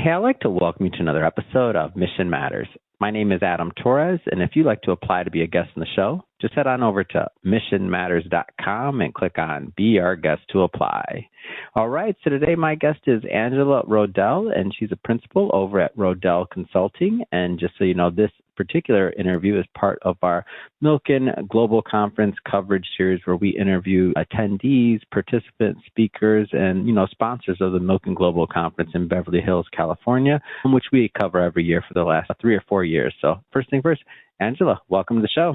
Hey, I'd like to welcome you to another episode of Mission Matters. My name is Adam Torres, and if you'd like to apply to be a guest on the show, just head on over to missionmatters.com and click on Be Our Guest to apply. All right, so today my guest is Angela Rodell, and she's a principal over at Rodell Consulting. And just so you know, this particular interview is part of our Milken Global Conference coverage series where we interview attendees, participants, speakers, and, sponsors of the Milken Global Conference in Beverly Hills, California, which we cover every year for the last 3 or 4 years. So first thing first, Angela, welcome to the show.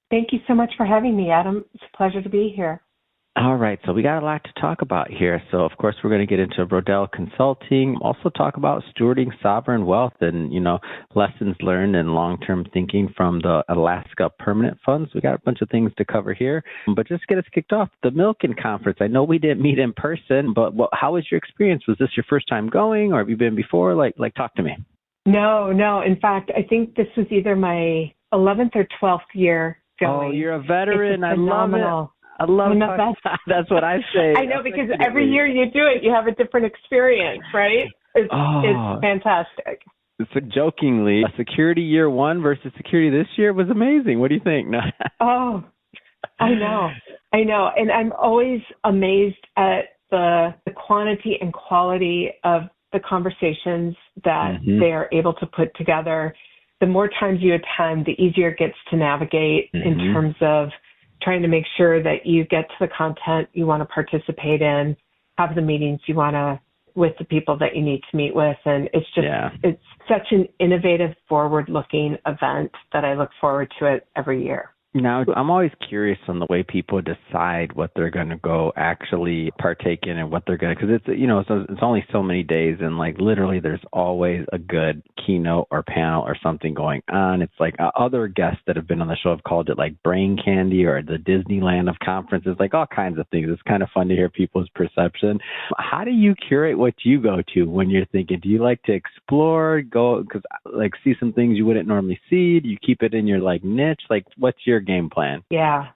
Thank you so much for having me, Adam. It's a pleasure to be here. All right, so we got a lot to talk about here. So, of course, we're going to get into Rodell Consulting, also talk about stewarding sovereign wealth and, lessons learned and long-term thinking from the Alaska Permanent Funds. We got a bunch of things to cover here. But just get us kicked off, the Milken Conference. I know we didn't meet in person, but how was your experience? Was this your first time going, or have you been before? Like, talk to me. No. In fact, I think this was either my 11th or 12th year going. Oh, you're a veteran. I love it. I love it. That's what I say. I know, because every year you do it, you have a different experience, right? It's fantastic. So jokingly, security year one versus security this year was amazing. What do you think? No. Oh, I know. And I'm always amazed at the quantity and quality of the conversations that they are able to put together. The more times you attend, the easier it gets to navigate in terms of trying to make sure that you get to the content you want to participate in, have the meetings you want to with the people that you need to meet with. And it's just, It's such an innovative, forward-looking event that I look forward to it every year. Now, I'm always curious on the way people decide what they're going to go actually partake in and what they're going to, because it's only so many days, and like literally there's always a good keynote or panel or something going on. It's like other guests that have been on the show have called it like brain candy or the Disneyland of conferences, like all kinds of things. It's kind of fun to hear people's perception. How do you curate what you go to when you're thinking? Do you like to explore, go, because like see some things you wouldn't normally see? Do you keep it in your like niche? Like what's your game plan? Yeah.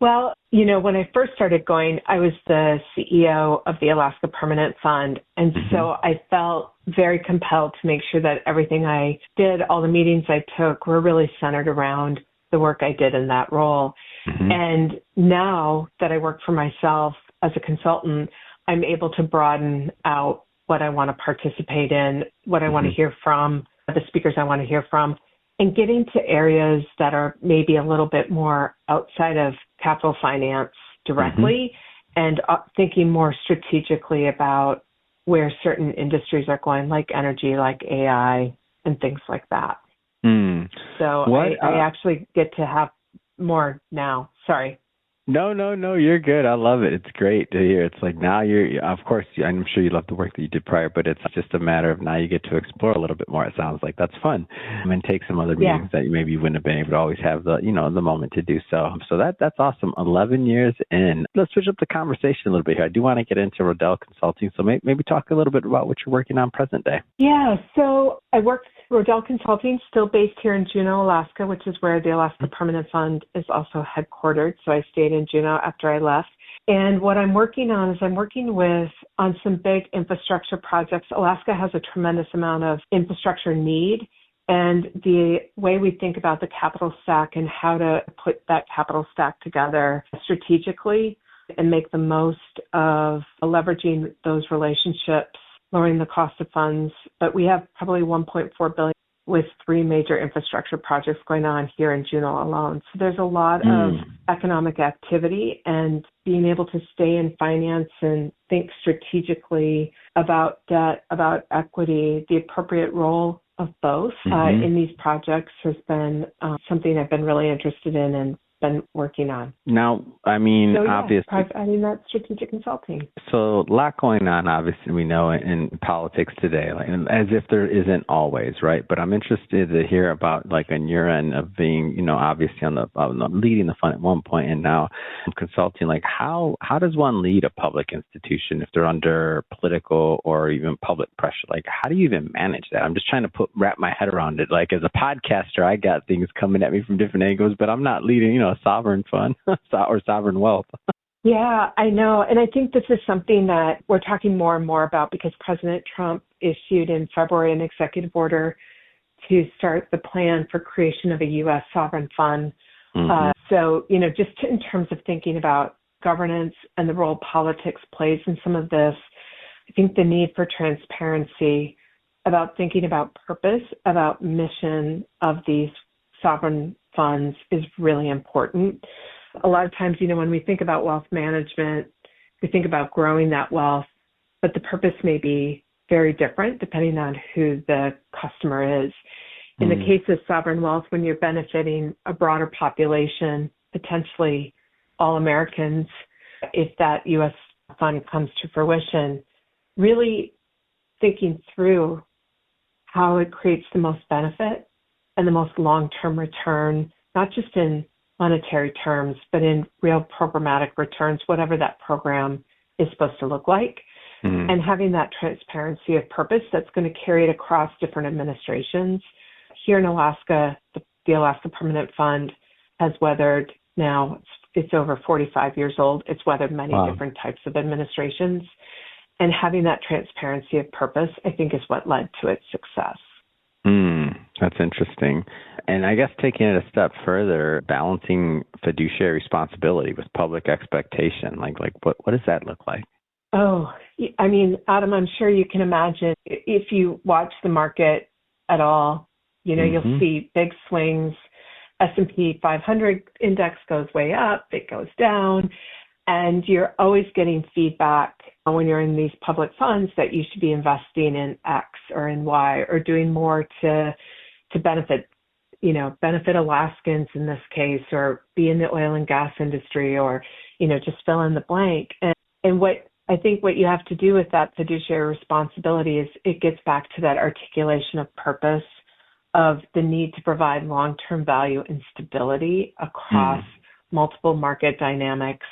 Well, when I first started going, I was the CEO of the Alaska Permanent Fund. And so I felt very compelled to make sure that everything I did, all the meetings I took, were really centered around the work I did in that role. And now that I work for myself as a consultant, I'm able to broaden out what I want to participate in, what I want to hear from, the speakers I want to hear from, and getting to areas that are maybe a little bit more outside of capital finance directly, and thinking more strategically about where certain industries are going, like energy, like AI, and things like that. So I actually get to have more now. Sorry. No, you're good. I love it. It's great to hear. It's like now of course, I'm sure you love the work that you did prior, but it's just a matter of now you get to explore a little bit more. It sounds like that's fun. And take some other meetings that maybe you wouldn't have been able to always have the moment to do so. So that's awesome. 11 years in. Let's switch up the conversation a little bit here. I do want to get into Rodell Consulting. So maybe talk a little bit about what you're working on present day. Yeah. So I work Rodell Consulting, still based here in Juneau, Alaska, which is where the Alaska Permanent Fund is also headquartered. So I stayed in Juneau after I left. And what I'm working on is I'm working on some big infrastructure projects. Alaska has a tremendous amount of infrastructure need. And the way we think about the capital stack and how to put that capital stack together strategically and make the most of leveraging those relationships, lowering the cost of funds. But we have probably $1.4 billion with 3 major infrastructure projects going on here in Juneau alone. So there's a lot of economic activity, and being able to stay in finance and think strategically about debt, about equity, the appropriate role of both in these projects has been something I've been really interested in and been working on. Now, obviously, that's strategic consulting. So a lot going on, obviously, we know in politics today, like, as if there isn't always, right? But I'm interested to hear about, like, on your end of being, obviously on the leading the fund at one point and now consulting. Like, how does one lead a public institution if they're under political or even public pressure? Like, how do you even manage that? I'm just trying to wrap my head around it. Like, as a podcaster, I got things coming at me from different angles, but I'm not leading, a sovereign fund or sovereign wealth. Yeah, I know. And I think this is something that we're talking more and more about because President Trump issued in February an executive order to start the plan for creation of a U.S. sovereign fund. So, just in terms of thinking about governance and the role politics plays in some of this, I think the need for transparency about thinking about purpose, about mission of these sovereign funds is really important. A lot of times, when we think about wealth management, we think about growing that wealth, but the purpose may be very different depending on who the customer is. In the case of sovereign wealth, when you're benefiting a broader population, potentially all Americans, if that U.S. fund comes to fruition, really thinking through how it creates the most benefit and the most long-term return, not just in monetary terms, but in real programmatic returns, whatever that program is supposed to look like, and having that transparency of purpose that's going to carry it across different administrations. Here in Alaska, the Alaska Permanent Fund has weathered now, it's over 45 years old. It's weathered many different types of administrations. And having that transparency of purpose, I think, is what led to its success. That's interesting. And I guess taking it a step further, balancing fiduciary responsibility with public expectation, like what does that look like? Oh, I mean, Adam, I'm sure you can imagine if you watch the market at all, you'll see big swings. S&P 500 index goes way up, it goes down, and you're always getting feedback when you're in these public funds that you should be investing in X or in Y or doing more to benefit Alaskans in this case, or be in the oil and gas industry, or, just fill in the blank. And what I think what you have to do with that fiduciary responsibility is it gets back to that articulation of purpose, of the need to provide long-term value and stability across multiple market dynamics,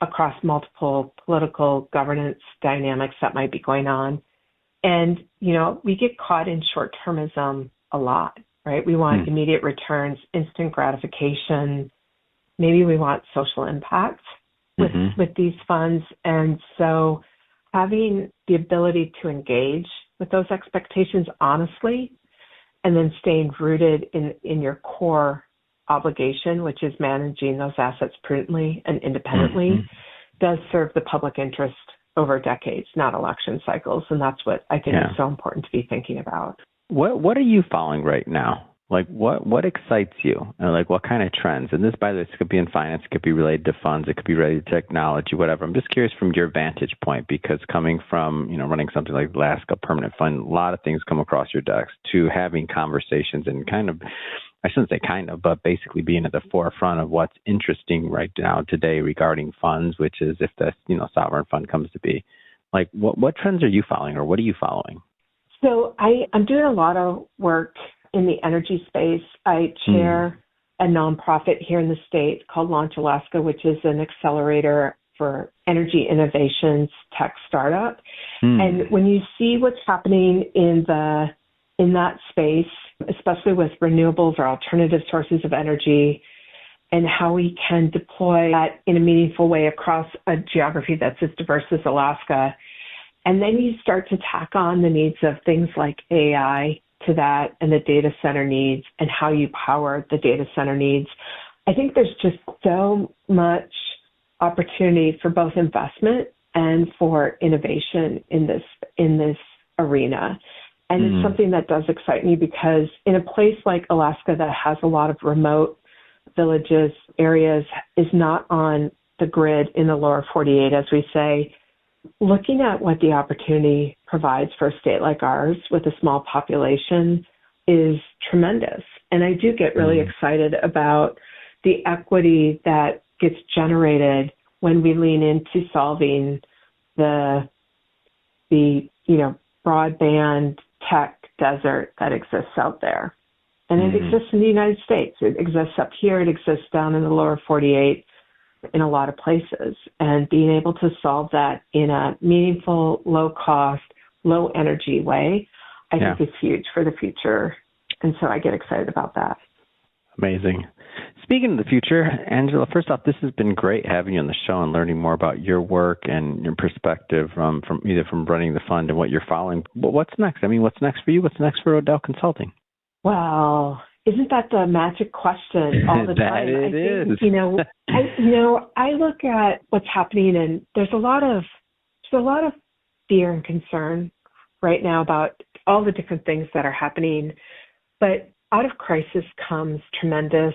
across multiple political governance dynamics that might be going on. And, we get caught in short-termism a lot, right? We want immediate returns, instant gratification. Maybe we want social impact with these funds. And so having the ability to engage with those expectations honestly, and then staying rooted in your core obligation, which is managing those assets prudently and independently, does serve the public interest over decades, not election cycles. And that's what I think is so important to be thinking about. What are you following right now? Like what excites you? And like what kind of trends? And this, by the way, this could be in finance, it could be related to funds, it could be related to technology, whatever. I'm just curious from your vantage point, because coming from, running something like Alaska Permanent Fund, a lot of things come across your desk, to having conversations and I shouldn't say but basically being at the forefront of what's interesting right now today regarding funds, which is if the, sovereign fund comes to be. Like what trends are you following, or what are you following? So I'm doing a lot of work in the energy space. I chair a nonprofit here in the state called Launch Alaska, which is an accelerator for energy innovations tech startup. And when you see what's happening in that space, especially with renewables or alternative sources of energy, and how we can deploy that in a meaningful way across a geography that's as diverse as Alaska, and then you start to tack on the needs of things like AI to that, and the data center needs, and how you power the data center needs. I think there's just so much opportunity for both investment and for innovation in this arena. And it's something that does excite me, because in a place like Alaska that has a lot of remote villages, areas, is not on the grid in the lower 48, as we say, looking at what the opportunity provides for a state like ours with a small population is tremendous. And I do get really excited about the equity that gets generated when we lean into solving the broadband tech desert that exists out there. And it exists in the United States. It exists up here. It exists down in the lower 48 in a lot of places. And being able to solve that in a meaningful, low cost, low energy way, I think is huge for the future. And so I get excited about that. Amazing. Speaking of the future, Angela, first off, this has been great having you on the show and learning more about your work and your perspective from running the fund and what you're following. But what's next? I mean, what's next for you? What's next for Rodell Consulting? Well, isn't that the magic question all the time? It is. I look at what's happening, and there's a lot of fear and concern right now about all the different things that are happening. But out of crisis comes tremendous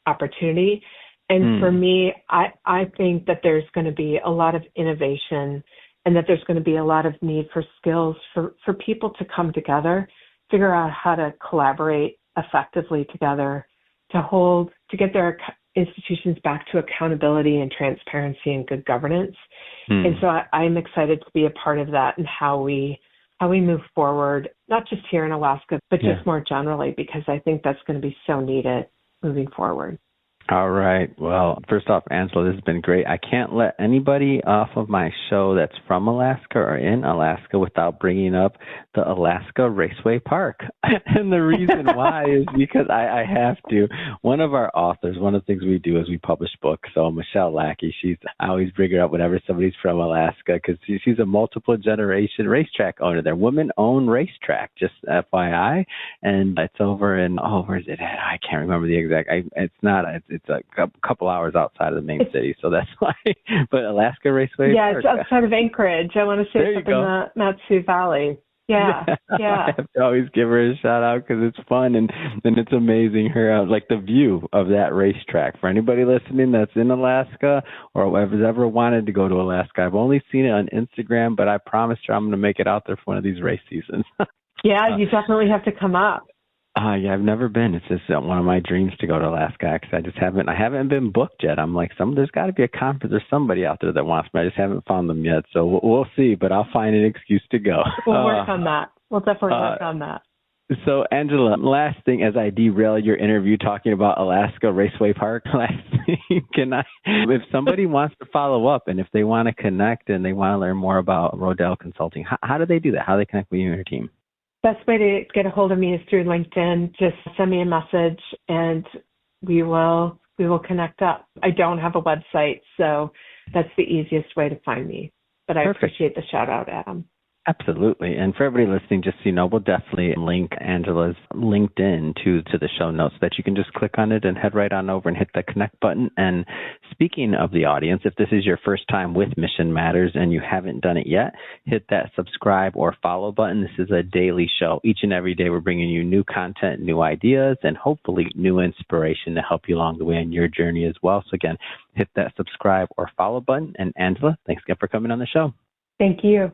opportunity. And for me, I think that there's going to be a lot of innovation and that there's going to be a lot of need for skills for people to come together, figure out how to collaborate effectively together, to get their institutions back to accountability and transparency and good governance. And so I'm excited to be a part of that and how we move forward, not just here in Alaska, but just more generally, because I think that's going to be so needed moving forward. All right. Well, first off, Angela, this has been great. I can't let anybody off of my show that's from Alaska or in Alaska without bringing up the Alaska Raceway Park. And the reason why is because I have to. One of our authors, one of the things we do is we publish books. So Michelle Lackey, I always bring her up whenever somebody's from Alaska because she's a multiple generation racetrack owner. They're women-owned racetrack, just FYI. And it's over in, where is it at? I can't remember the exact, it's a couple hours outside of the main city, so that's why. But Alaska Raceway Park. It's outside of Anchorage. I want to say it's up in the Mat-Su Valley. Yeah. I have to always give her a shout out because it's fun and it's amazing. Like the view of that racetrack. For anybody listening that's in Alaska or has ever wanted to go to Alaska, I've only seen it on Instagram, but I promised her I'm going to make it out there for one of these race seasons. Yeah, you definitely have to come up. Yeah, I've never been. It's just one of my dreams to go to Alaska because I haven't been booked yet. I'm like, there's got to be a conference or somebody out there that wants me. I just haven't found them yet. So we'll see, but I'll find an excuse to go. We'll work on that. We'll definitely work on that. So, Angela, last thing as I derail your interview talking about Alaska Raceway Park, if somebody wants to follow up and if they want to connect and they want to learn more about Rodell Consulting, how do they do that? How do they connect with you and your team? Best way to get a hold of me is through LinkedIn. Just send me a message and we will connect up. I don't have a website, so that's the easiest way to find me. But I appreciate the shout out, Adam. Absolutely. And for everybody listening, just so you know, we'll definitely link Angela's LinkedIn to the show notes so that you can just click on it and head right on over and hit the connect button. And speaking of the audience, if this is your first time with Mission Matters and you haven't done it yet, hit that subscribe or follow button. This is a daily show. Each and every day we're bringing you new content, new ideas, and hopefully new inspiration to help you along the way on your journey as well. So again, hit that subscribe or follow button. And Angela, thanks again for coming on the show. Thank you.